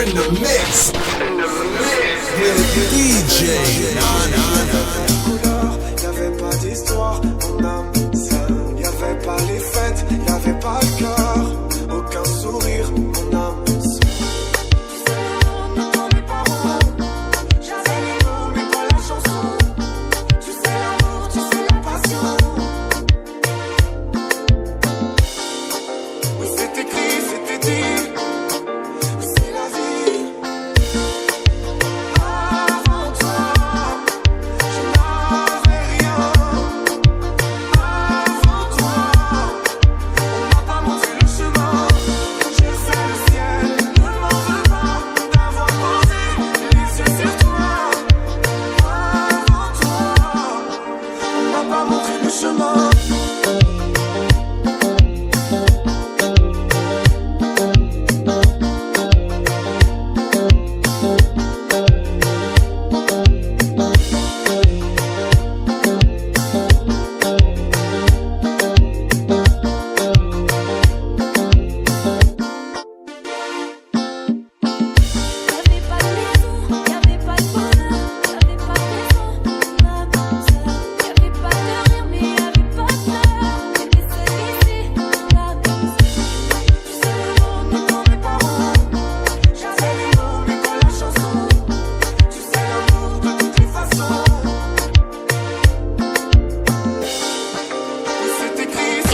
in the mix. With DJ Nana. Y'avait pas d'histoire, mon âme seule. Y'avait pas les fêtes, y'avait pas le cœur. Aucun sourire, mon âme seule.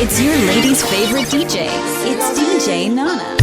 It's your lady's favorite DJ. It's DJ Nana.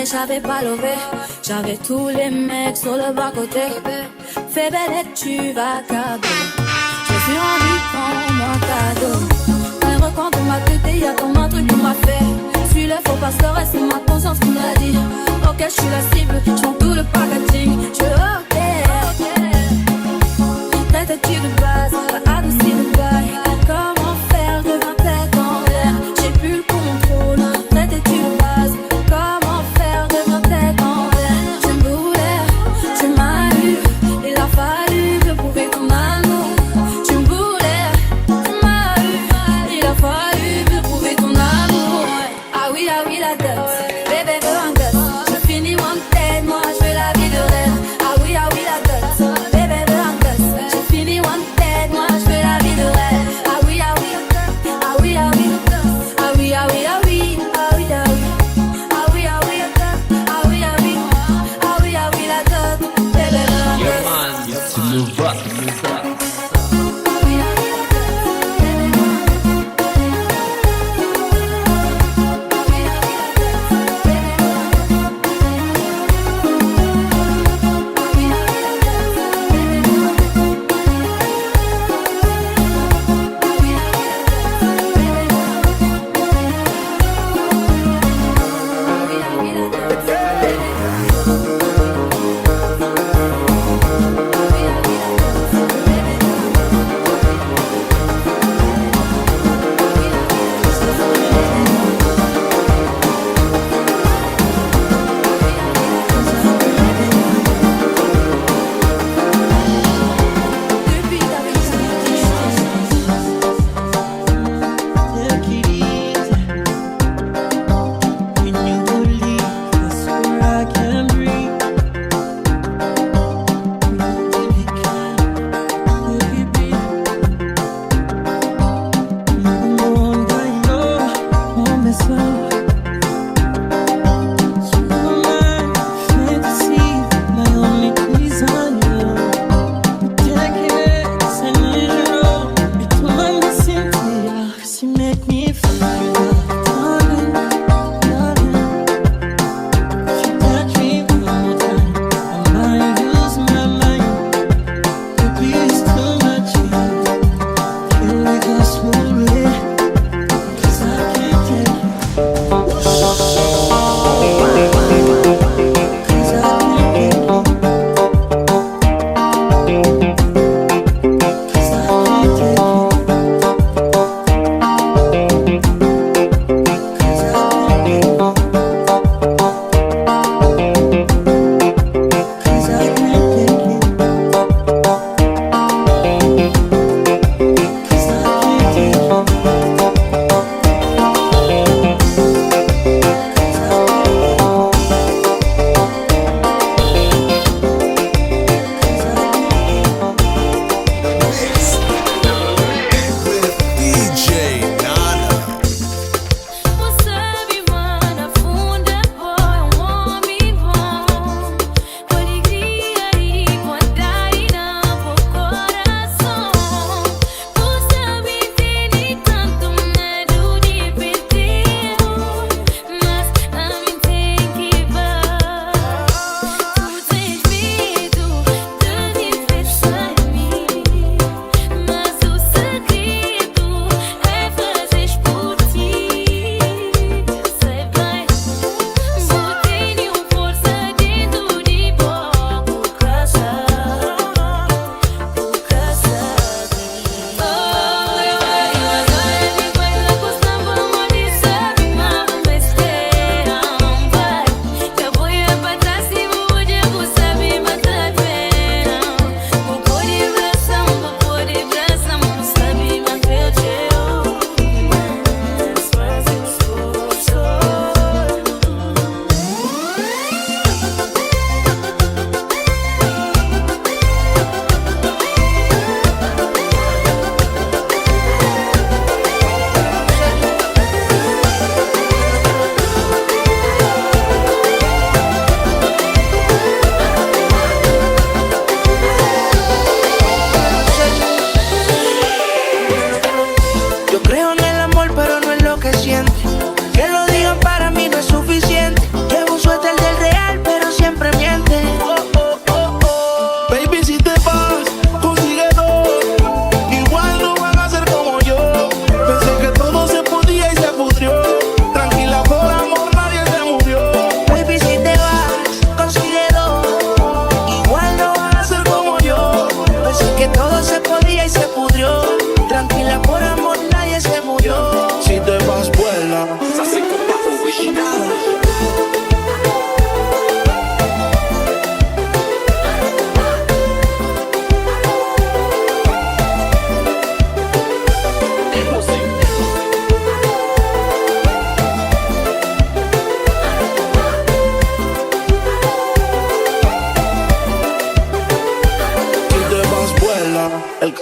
J'avais pas levé, j'avais tous les mecs sur le bas-côté. Fais belle et tu vas caber. Je suis envie, prends-moi cadeau. Un recoin pour ma tête, y'a comme un truc qu'on m'a fait. Suis le faux pasteur et c'est ma conscience qui m'a dit. Ok, je suis la cible, j'prends tout le packaging. Je ok. Traite-tu de base, adouci de bail. Comment faire, je deviens tête en l'air. J'ai plus le contrôle, traite-tu de base. Comment faire, je deviens tête en l'air. Je me voulais, tu m'as eu. Il a fallu me prouver ton amour. Tu me voulais, tu m'as eu. Il a fallu me prouver ton amour.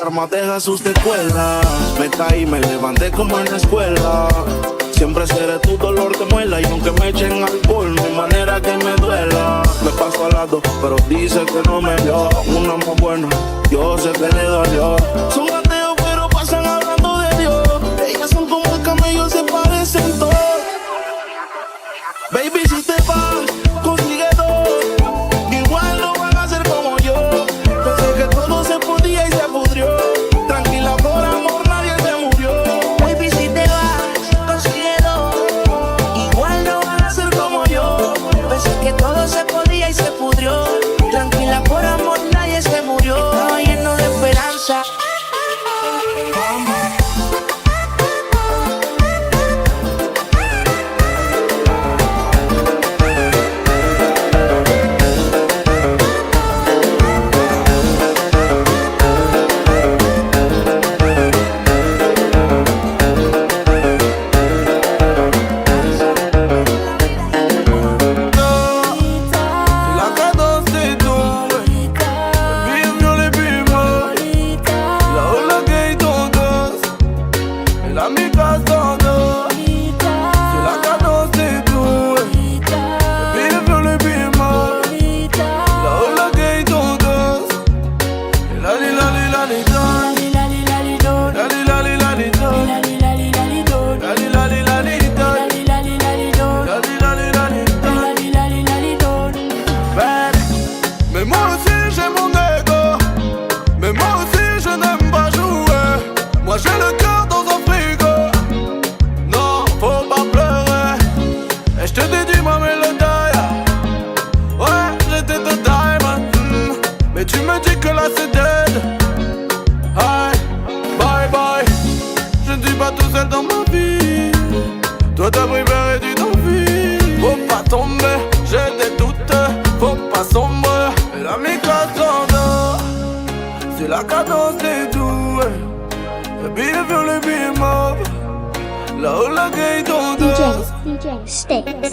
karma deja sus secuelas. Me caí, me levanté como en la escuela. Siempre seré tu dolor de muela. Y aunque me echen alcohol, no hay manera que me duela. Me paso al lado, pero dice que no me vio. Una más buena, yo sé que le dolió. Son ateos, pero pasan hablando de Dios. Ellas son como el camello, se parecen todos. Baby, si te vas, consigue dos. Igual no van a ser como yo. Pensé que todo se podía y se pudrió. Tranquila, por amor, nadie se murió. Baby, si te vas, consigue dos. Igual no van a ser como yo. Pensé que todo se podía y se pudrió. Tranquila, por amor, nadie se murió. Estaba lleno de esperanza. La cadence des doux, le billet vers le billet mauve. Là où la gay danse. DJ Sticks.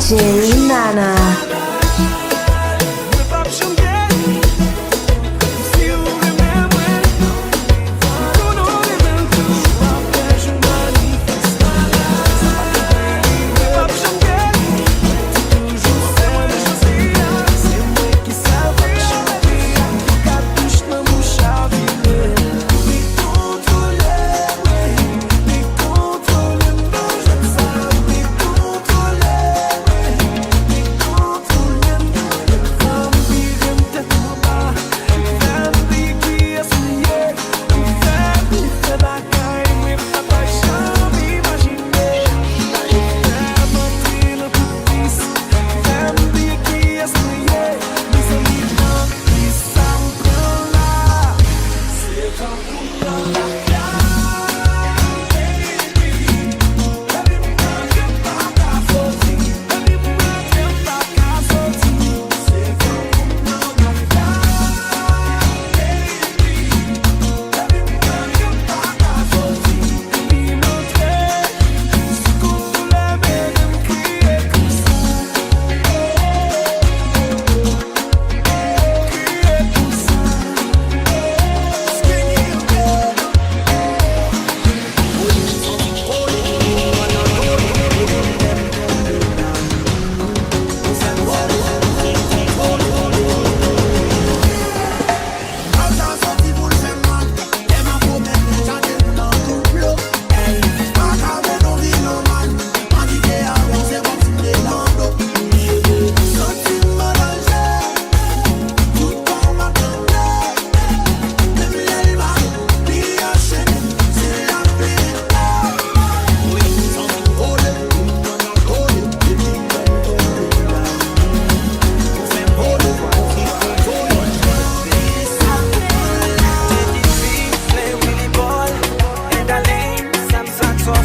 DJ Nana.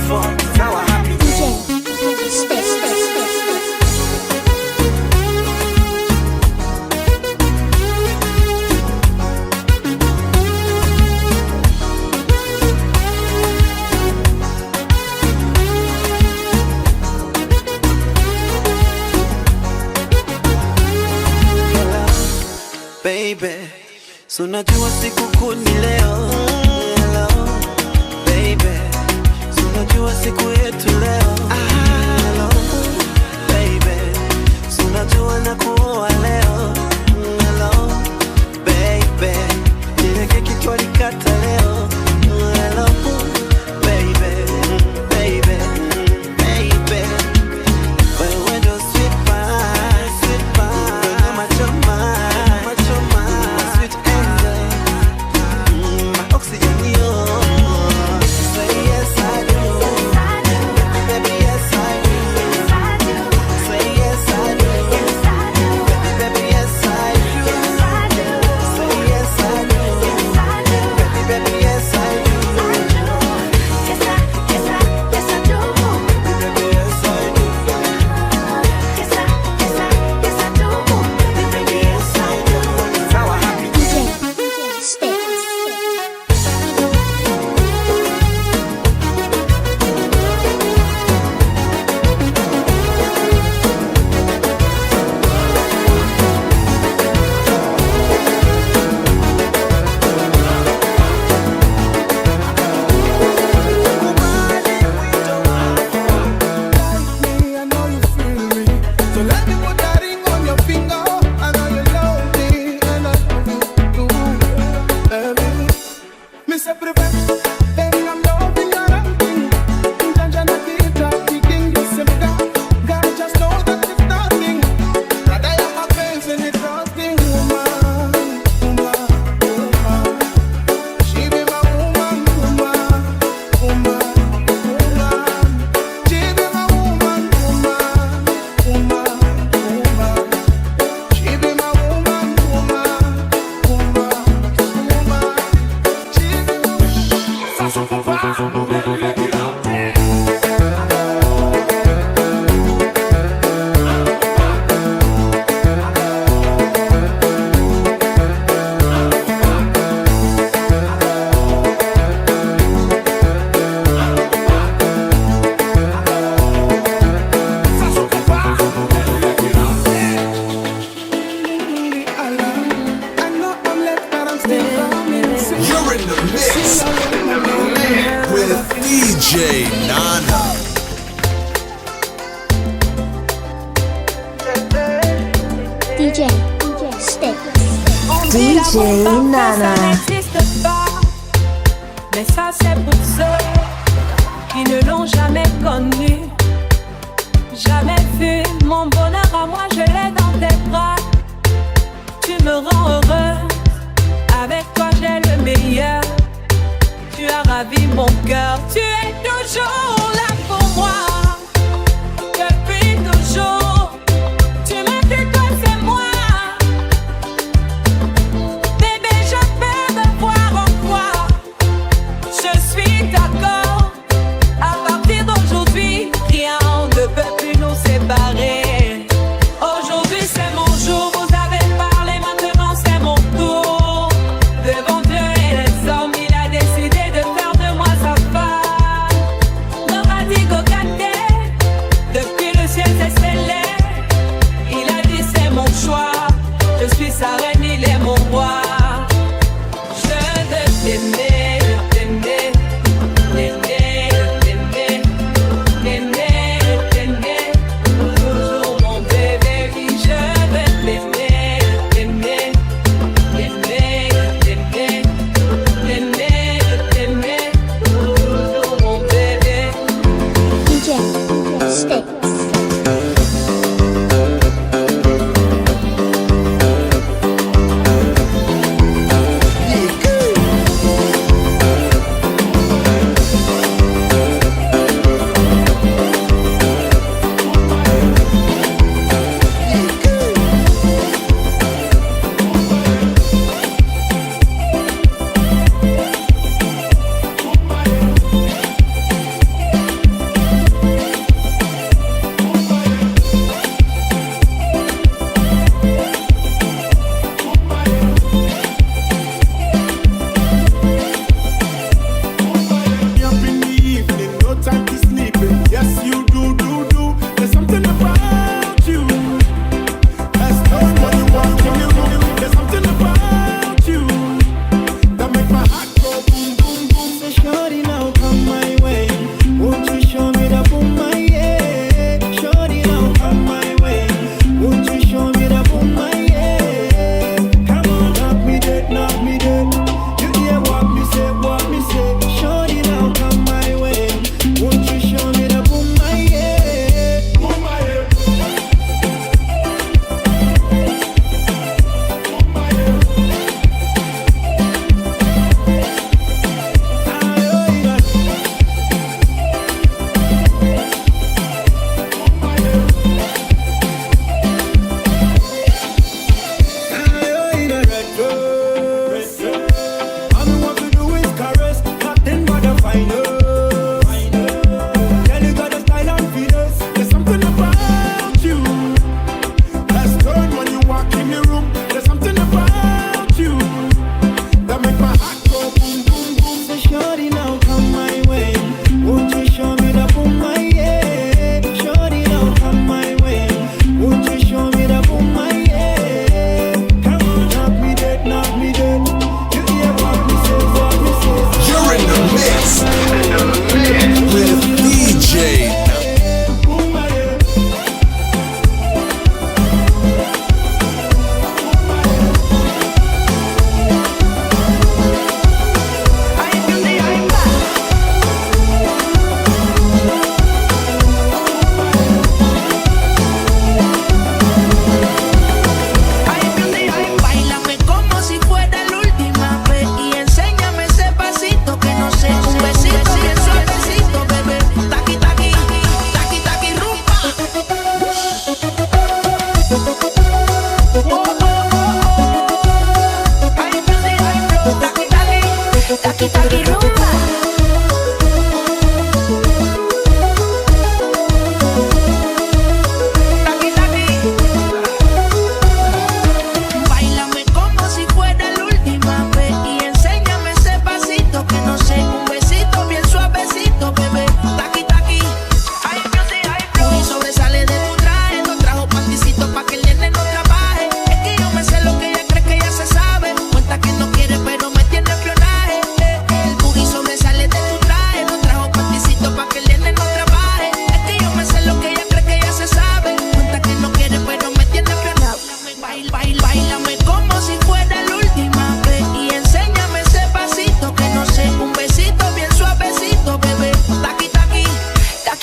before. Now I'm happy. Baby, so najua siku ni leo. Hello, baby, so najua siku yetu leo. Hello, baby, so najua nakuoa leo. Hello, baby, ile keki tulikata leo. Hello, baby, baby, baby, wewe ndo sweet pie, sweet pie, machoma. DJ Nana. DJ Sticks. DJ Nana. Ça n'existe pas, mais ça c'est pour ceux qui ne l'ont jamais connu. Jamais vu mon bonheur à moi, je l'ai dans tes bras. Tu me rends heureuse, avec toi j'ai le meilleur. Tu as ravi mon cœur, tu es toujours là pour moi. Depuis toujours, tu m'as dit toi c'est moi. Bébé, je peux me voir en toi. Je suis d'accord, à partir d'aujourd'hui, rien ne peut plus nous séparer. Aujourd'hui c'est mon jour, vous avez parlé, maintenant c'est mon tour. Devant Dieu et les hommes, il a décidé de faire de moi sa femme.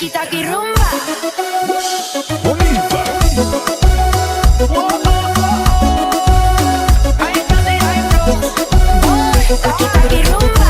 Taki taki rumba. Taki taki rumba.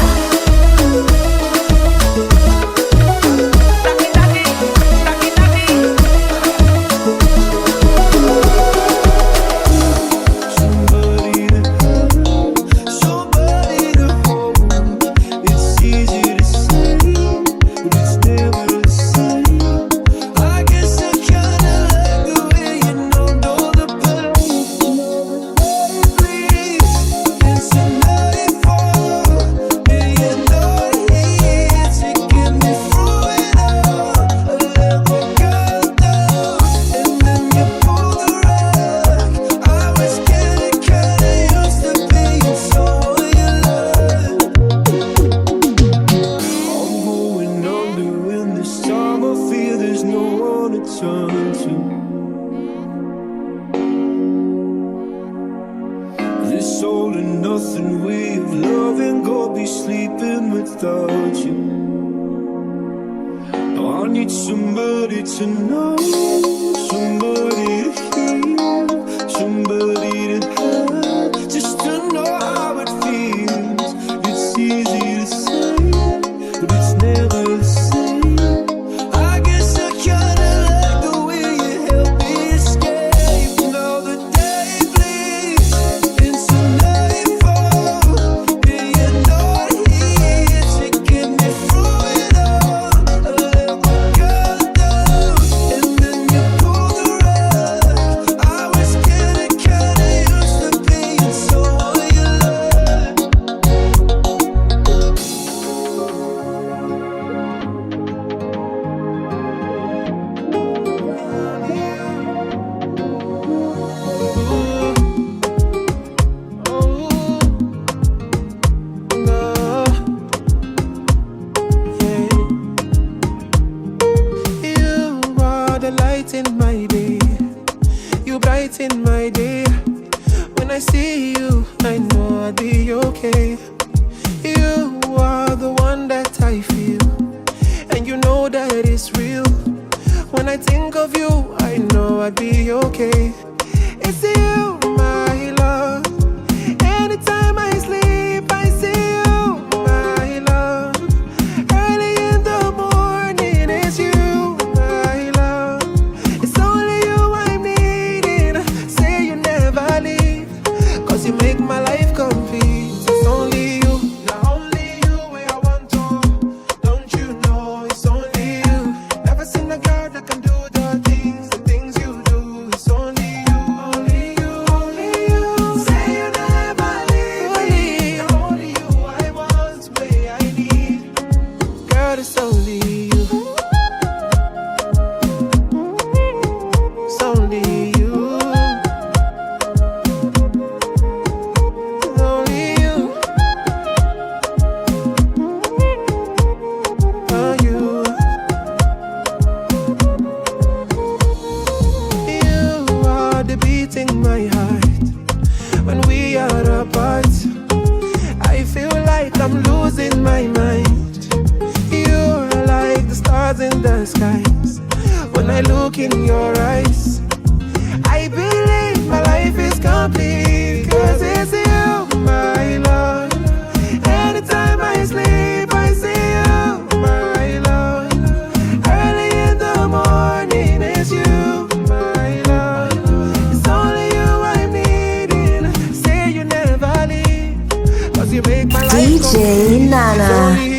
DJ Nana.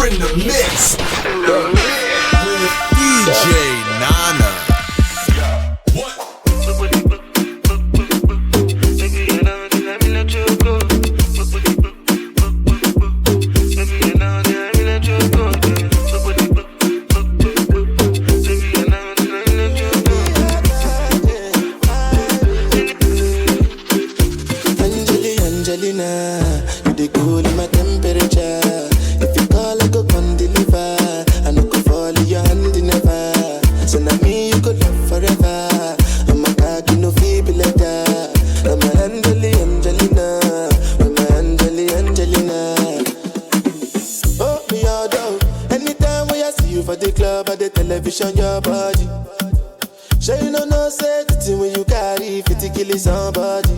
You're in the mix with DJ Nana. Your body, sure you know no safety when you carry 50 kill somebody.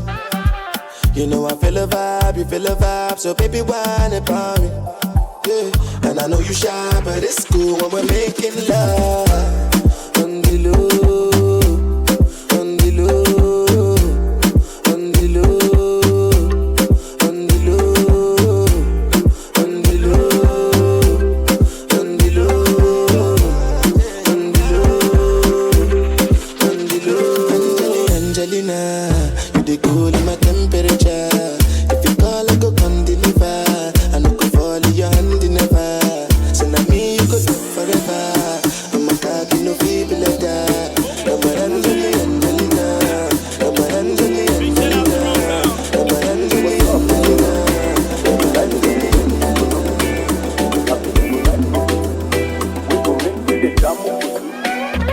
You know I feel a vibe, you feel a vibe, so baby whine about me. Yeah, and I know you shy, but it's cool when we're making love on the low, on the low, on the low, on the low, on the low, on the low. Angelina, you the cool in my temperature. If you call, I go come deliver. I no go fall in your hand never. So now me you go do forever. I'm a cocky no feeble like that. I'm a Angelina, I'm a Angelina, I'm a Angelina,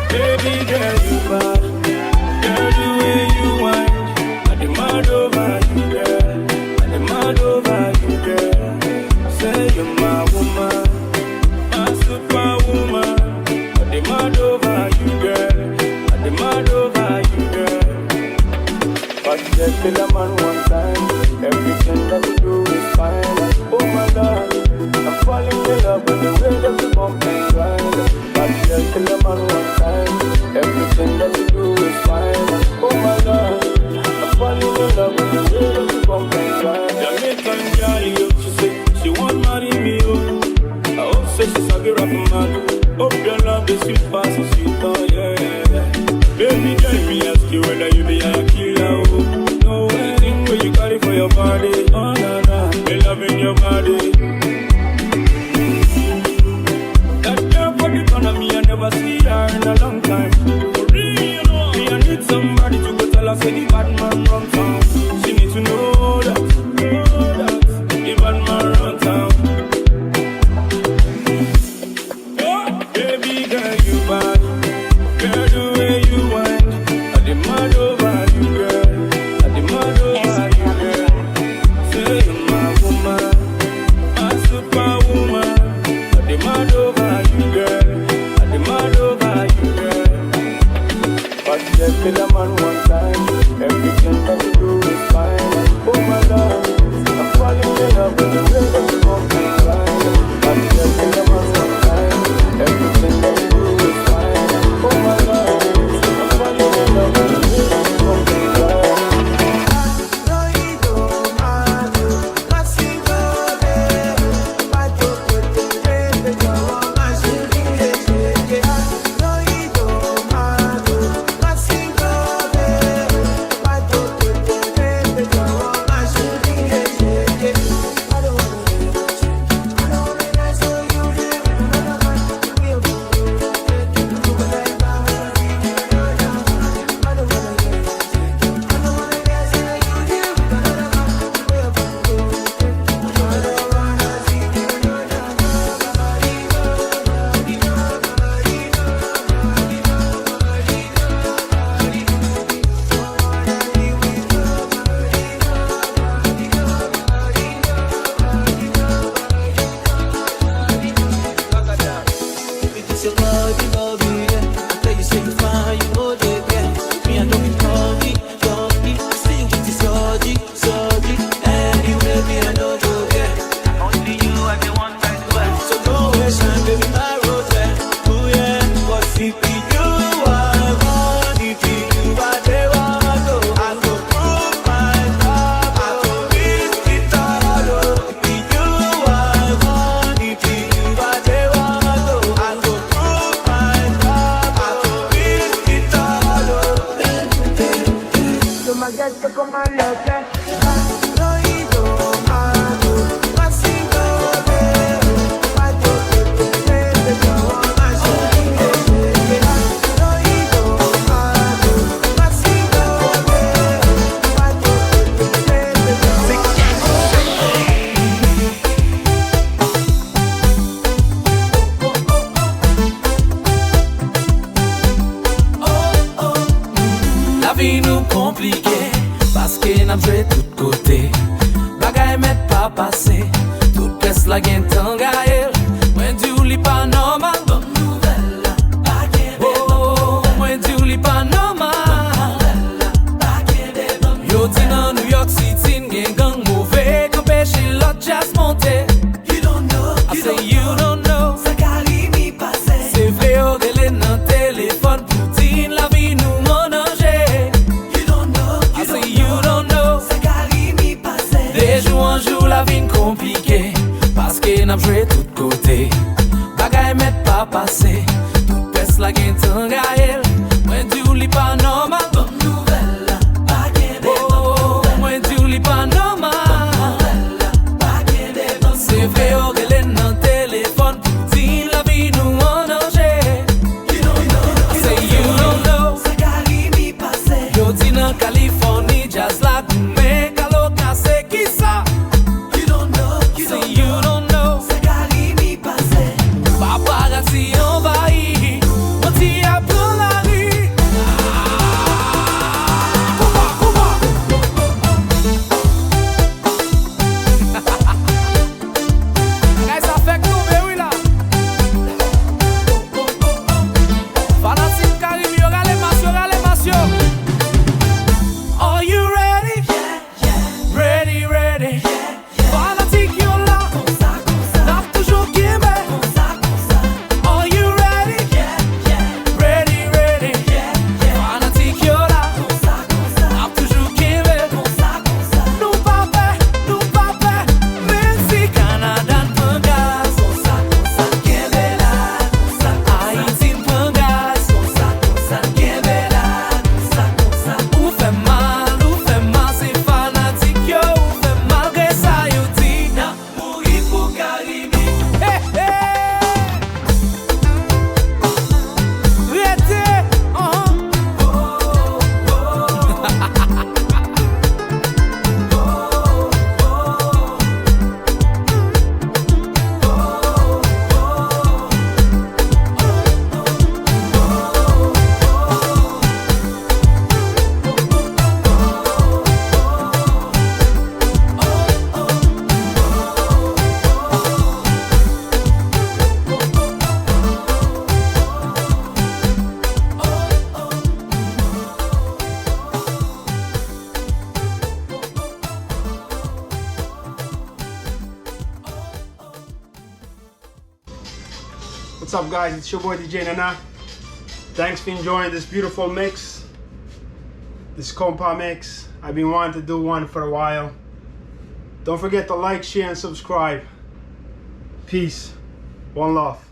baby girl you bad. Girl, the way you whine, I demand over you, girl. I demand over you, girl. Say you're my woman, my superwoman. I demand over you, girl. I demand over you, girl. But just kill a man one time, everything that you do is fine. Oh my God, I'm falling in love with the way that you bump and grind. But just kill a man one time, everything that you do is fine. Oh my God, I'm falling in love with the way that you bump and grind. Jamaican girl, she say she want marry me, oh. I hope say she's a girl up man. Hope your love is sweet past the sweet, oh yeah. Baby, let me ask you whether you be a killer, oh. No anything where you carry for your body, oh na na. Me loving your body. That girl for the corner, me I never see her in a long time. For real, me I need somebody to go tell her say the bad man run town. She need to know that the bad man run town. Oh, baby girl, you bad. Girl, the way you whine, I demand over you, girl. I demand over you, girl. Say you're my woman, my superwoman. I demand over you, girl. I demand over you, girl. But just kill a man one time, everything that you do is fine. Oh my God, I'm falling in love with the way that you bump and grind. But just kill a man one time, everything that you do is fine. Oh my God, I'm falling in love with the way that you bump and grind. tangael. Mwen di ou li pa normal. Bonne nouvelle, pa kebe bon. Mwen di ou li pa normal. Bonne nouvelle, pa kebe bon. Yo di nan New York City gen gang mouve k'empêche lot jazz monte. You don't know, I say you don't know. Sa kari mi pase. Se vle yo gele nan téléphone pou din la vie nou menanje. You don't know, I say you don't know. Sa kari mi pase. De jou an jou la vie compliquée. Paske nap jwe tout kote. Bagay met pa pase. Tout pes la gen tangael. Mwen di ou li pa normal. Bonne nouvelle, pa kebe bon. Mwen di ou li pa normal. Bonne nouvelle, pa kebe bon. Se vle yo gele nan téléphone pou din la vie nou menanje. You don't know, say you don't know. Sa kari mi pase. Yo di nan Californie jazz la goume kalo kase ki sa. You don't know, say you don't know. Sa kari mi pase. Paparazzi envahi. On t'y apprend la rue. Hey, ça fait tomber, oui, là. Fanatique Karim, yo rale masyo. Are you ready? Yeah. Ready, ready. Fanatique yo là. N'a toujours kimbe. Are you ready? Yeah. Ready, ready. Fanatique yo là. N'a toujours kimbe. Nou pape. Merci Canada n'pangaz. Kimbe là. Haïti n'pangaz. Kimbe là. Ou fait mal, c'est fanatique yo. Ou fait malgré ça yo di. N'a mouri pour Karimi. Hey, hey. Rete, What's up, guys? It's your boy DJ Nana. Thanks for enjoying this beautiful mix, this compa mix. I've been wanting to do one for a while. Don't forget to like, share, and subscribe. Peace. One love.